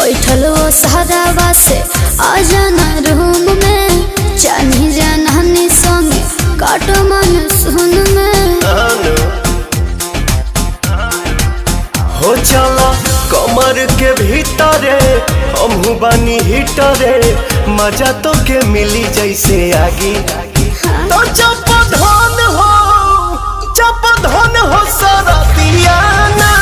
बैठल वो सहरावा से आ जाना रूम में, जानी जाना नी संगे काटो मन सुन में। हो चला कमर के भीतरे हमहू बानी हिटरे, मजा तो के मिली जैसे आगी। तो जब धन हो सरदिया ना